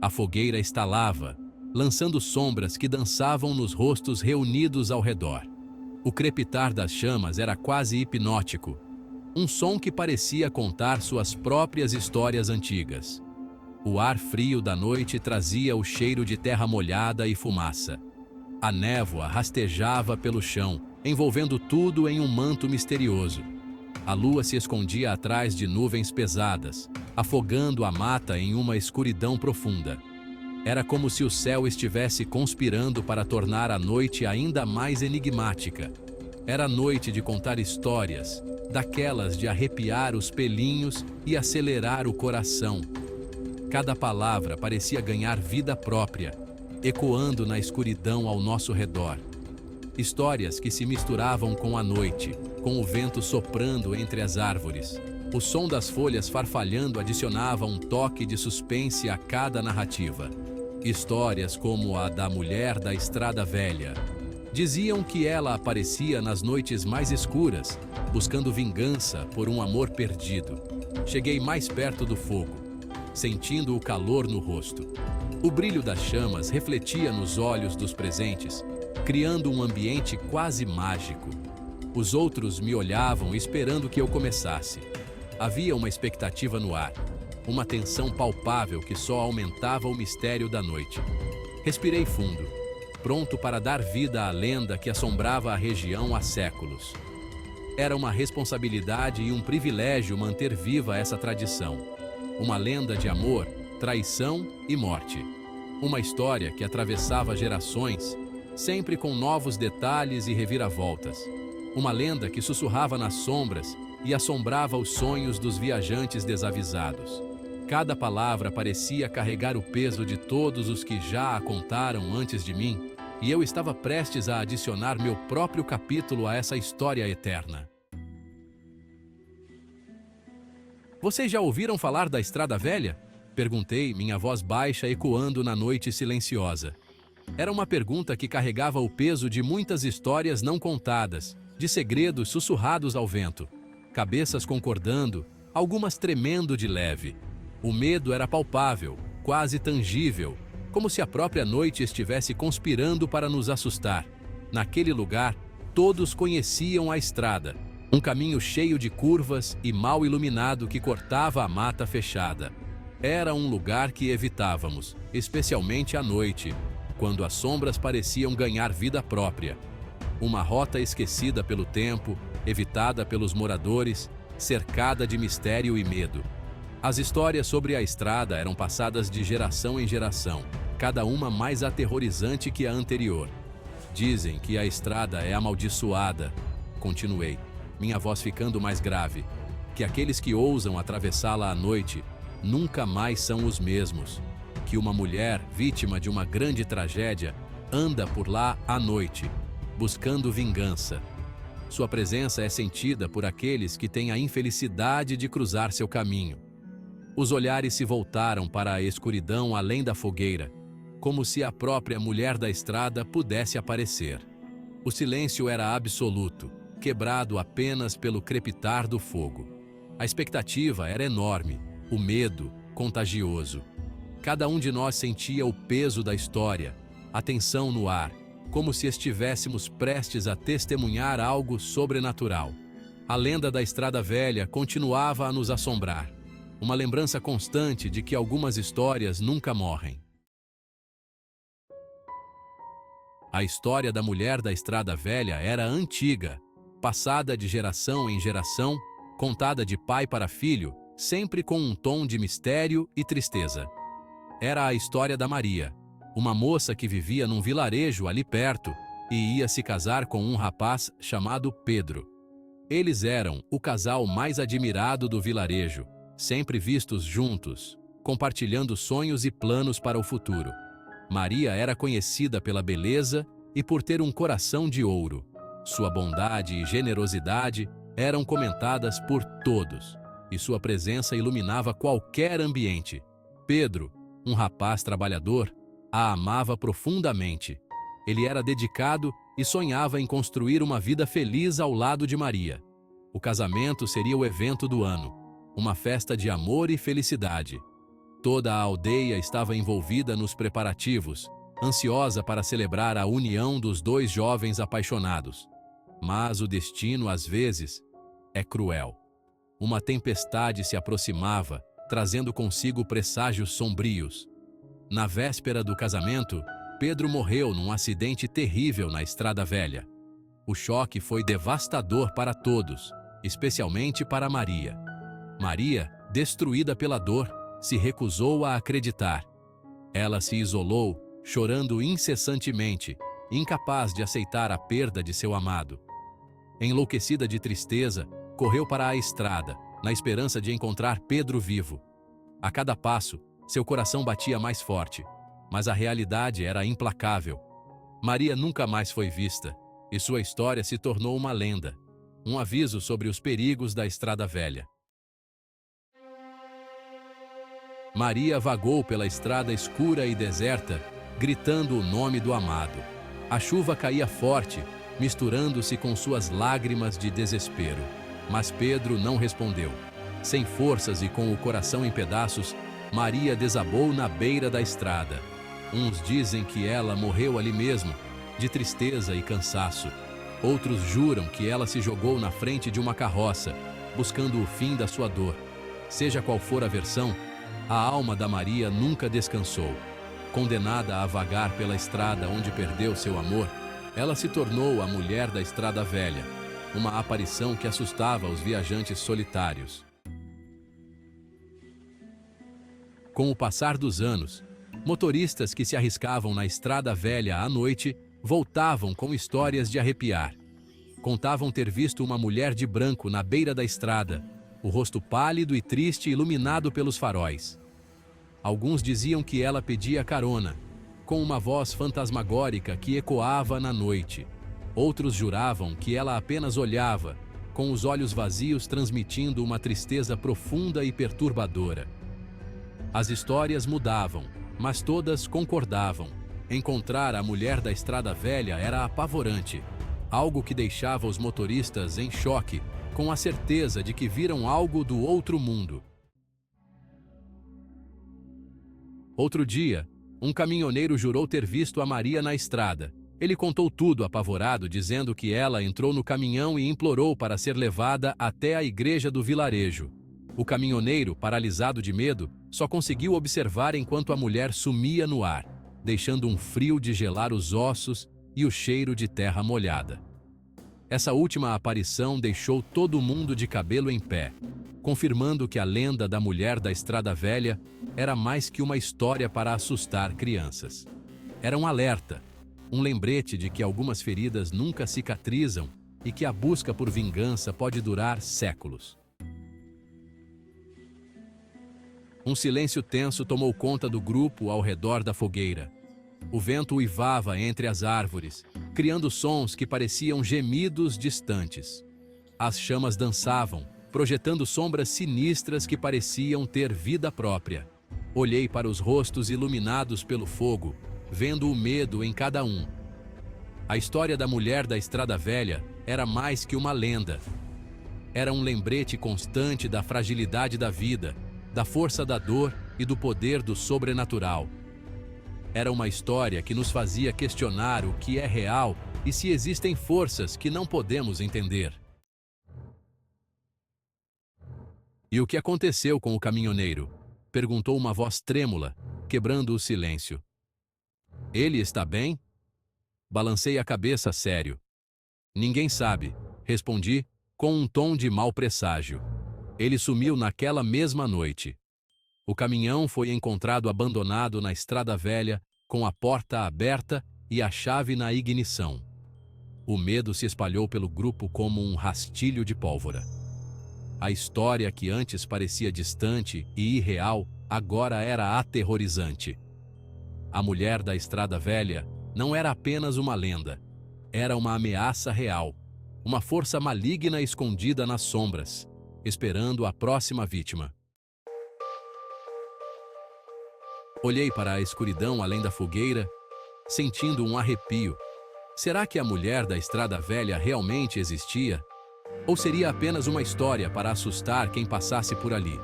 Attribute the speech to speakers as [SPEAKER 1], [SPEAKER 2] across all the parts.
[SPEAKER 1] A fogueira estalava, lançando sombras que dançavam nos rostos reunidos ao redor. O crepitar das chamas era quase hipnótico, um som que parecia contar suas próprias histórias antigas. O ar frio da noite trazia o cheiro de terra molhada e fumaça. A névoa rastejava pelo chão, envolvendo tudo em um manto misterioso. A lua se escondia atrás de nuvens pesadas, afogando a mata em uma escuridão profunda. Era como se o céu estivesse conspirando para tornar a noite ainda mais enigmática. Era noite de contar histórias, daquelas de arrepiar os pelinhos e acelerar o coração. Cada palavra parecia ganhar vida própria, ecoando na escuridão ao nosso redor. Histórias que se misturavam com a noite, com o vento soprando entre as árvores. O som das folhas farfalhando adicionava um toque de suspense a cada narrativa. Histórias como a da mulher da Estrada Velha. Diziam que ela aparecia nas noites mais escuras, buscando vingança por um amor perdido. Cheguei mais perto do fogo, sentindo o calor no rosto. O brilho das chamas refletia nos olhos dos presentes, criando um ambiente quase mágico. Os outros me olhavam esperando que eu começasse. Havia uma expectativa no ar, uma tensão palpável que só aumentava o mistério da noite. Respirei fundo, pronto para dar vida à lenda que assombrava a região há séculos. Era uma responsabilidade e um privilégio manter viva essa tradição. Uma lenda de amor, traição e morte. Uma história que atravessava gerações, sempre com novos detalhes e reviravoltas. Uma lenda que sussurrava nas sombras e assombrava os sonhos dos viajantes desavisados. Cada palavra parecia carregar o peso de todos os que já a contaram antes de mim, e eu estava prestes a adicionar meu próprio capítulo a essa história eterna. Vocês já ouviram falar da Estrada Velha? Perguntei, minha voz baixa ecoando na noite silenciosa. Era uma pergunta que carregava o peso de muitas histórias não contadas, de segredos sussurrados ao vento. Cabeças concordando, algumas tremendo de leve. O medo era palpável, quase tangível, como se a própria noite estivesse conspirando para nos assustar. Naquele lugar, todos conheciam a estrada, um caminho cheio de curvas e mal iluminado que cortava a mata fechada. Era um lugar que evitávamos, especialmente à noite, quando as sombras pareciam ganhar vida própria. Uma rota esquecida pelo tempo, evitada pelos moradores, cercada de mistério e medo. As histórias sobre a estrada eram passadas de geração em geração, cada uma mais aterrorizante que a anterior. Dizem que a estrada é amaldiçoada, continuei, minha voz ficando mais grave, que aqueles que ousam atravessá-la à noite nunca mais são os mesmos, que uma mulher, vítima de uma grande tragédia, anda por lá à noite, buscando vingança. Sua presença é sentida por aqueles que têm a infelicidade de cruzar seu caminho. Os olhares se voltaram para a escuridão além da fogueira, como se a própria mulher da estrada pudesse aparecer. O silêncio era absoluto, quebrado apenas pelo crepitar do fogo. A expectativa era enorme, o medo contagioso. Cada um de nós sentia o peso da história, a tensão no ar, como se estivéssemos prestes a testemunhar algo sobrenatural. A lenda da Estrada Velha continuava a nos assombrar, uma lembrança constante de que algumas histórias nunca morrem. A história da mulher da Estrada Velha era antiga, passada de geração em geração, contada de pai para filho, sempre com um tom de mistério e tristeza. Era a história da Maria, uma moça que vivia num vilarejo ali perto e ia se casar com um rapaz chamado Pedro. Eles eram o casal mais admirado do vilarejo, sempre vistos juntos, compartilhando sonhos e planos para o futuro. Maria era conhecida pela beleza e por ter um coração de ouro. Sua bondade e generosidade eram comentadas por todos, e sua presença iluminava qualquer ambiente. Pedro, um rapaz trabalhador, a amava profundamente. Ele era dedicado e sonhava em construir uma vida feliz ao lado de Maria. O casamento seria o evento do ano, uma festa de amor e felicidade. Toda a aldeia estava envolvida nos preparativos, ansiosa para celebrar a união dos dois jovens apaixonados. Mas o destino, às vezes, é cruel. Uma tempestade se aproximava, trazendo consigo presságios sombrios. Na véspera do casamento, Pedro morreu num acidente terrível na Estrada Velha. O choque foi devastador para todos, especialmente para Maria. Maria, destruída pela dor, se recusou a acreditar. Ela se isolou, chorando incessantemente, incapaz de aceitar a perda de seu amado. Enlouquecida de tristeza, correu para a estrada, na esperança de encontrar Pedro vivo. A cada passo, seu coração batia mais forte, mas a realidade era implacável. Maria nunca mais foi vista, e sua história se tornou uma lenda, um aviso sobre os perigos da Estrada Velha. Maria vagou pela estrada escura e deserta, gritando o nome do amado. A chuva caía forte, misturando-se com suas lágrimas de desespero. Mas Pedro não respondeu. Sem forças e com o coração em pedaços, Maria desabou na beira da estrada. Uns dizem que ela morreu ali mesmo, de tristeza e cansaço. Outros juram que ela se jogou na frente de uma carroça, buscando o fim da sua dor. Seja qual for a versão, a alma da Maria nunca descansou. Condenada a vagar pela estrada onde perdeu seu amor, ela se tornou a mulher da Estrada Velha, uma aparição que assustava os viajantes solitários. Com o passar dos anos, motoristas que se arriscavam na Estrada Velha à noite voltavam com histórias de arrepiar. Contavam ter visto uma mulher de branco na beira da estrada, o rosto pálido e triste iluminado pelos faróis. Alguns diziam que ela pedia carona, com uma voz fantasmagórica que ecoava na noite. Outros juravam que ela apenas olhava, com os olhos vazios transmitindo uma tristeza profunda e perturbadora. As histórias mudavam, mas todas concordavam. Encontrar a mulher da Estrada Velha era apavorante, algo que deixava os motoristas em choque, com a certeza de que viram algo do outro mundo. Outro dia, um caminhoneiro jurou ter visto a Maria na estrada. Ele contou tudo apavorado, dizendo que ela entrou no caminhão e implorou para ser levada até a igreja do vilarejo. O caminhoneiro, paralisado de medo, só conseguiu observar enquanto a mulher sumia no ar, deixando um frio de gelar os ossos e o cheiro de terra molhada. Essa última aparição deixou todo mundo de cabelo em pé, confirmando que a lenda da mulher da Estrada Velha era mais que uma história para assustar crianças. Era um alerta, um lembrete de que algumas feridas nunca cicatrizam e que a busca por vingança pode durar séculos. Um silêncio tenso tomou conta do grupo ao redor da fogueira. O vento uivava entre as árvores, criando sons que pareciam gemidos distantes. As chamas dançavam, projetando sombras sinistras que pareciam ter vida própria. Olhei para os rostos iluminados pelo fogo, vendo o medo em cada um. A história da mulher da Estrada Velha era mais que uma lenda. Era um lembrete constante da fragilidade da vida, da força da dor e do poder do sobrenatural. Era uma história que nos fazia questionar o que é real e se existem forças que não podemos entender. E o que aconteceu com o caminhoneiro? Perguntou uma voz trêmula, quebrando o silêncio. Ele está bem? Balancei a cabeça sério. Ninguém sabe, respondi, com um tom de mau presságio. Ele sumiu naquela mesma noite. O caminhão foi encontrado abandonado na Estrada Velha, com a porta aberta e a chave na ignição. O medo se espalhou pelo grupo como um rastilho de pólvora. A história que antes parecia distante e irreal, agora era aterrorizante. A mulher da Estrada Velha não era apenas uma lenda. Era uma ameaça real, uma força maligna escondida nas sombras, esperando a próxima vítima. Olhei para a escuridão além da fogueira, sentindo um arrepio. Será que a mulher da Estrada Velha realmente existia? Ou seria apenas uma história para assustar quem passasse por ali?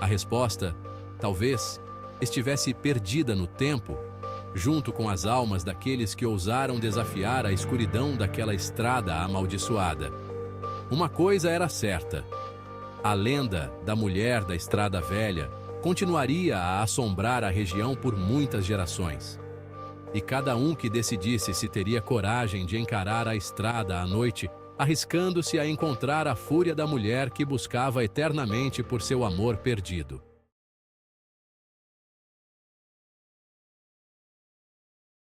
[SPEAKER 1] A resposta, talvez, estivesse perdida no tempo, junto com as almas daqueles que ousaram desafiar a escuridão daquela estrada amaldiçoada. Uma coisa era certa: a lenda da mulher da Estrada Velha continuaria a assombrar a região por muitas gerações. E cada um que decidisse se teria coragem de encarar a estrada à noite, arriscando-se a encontrar a fúria da mulher que buscava eternamente por seu amor perdido.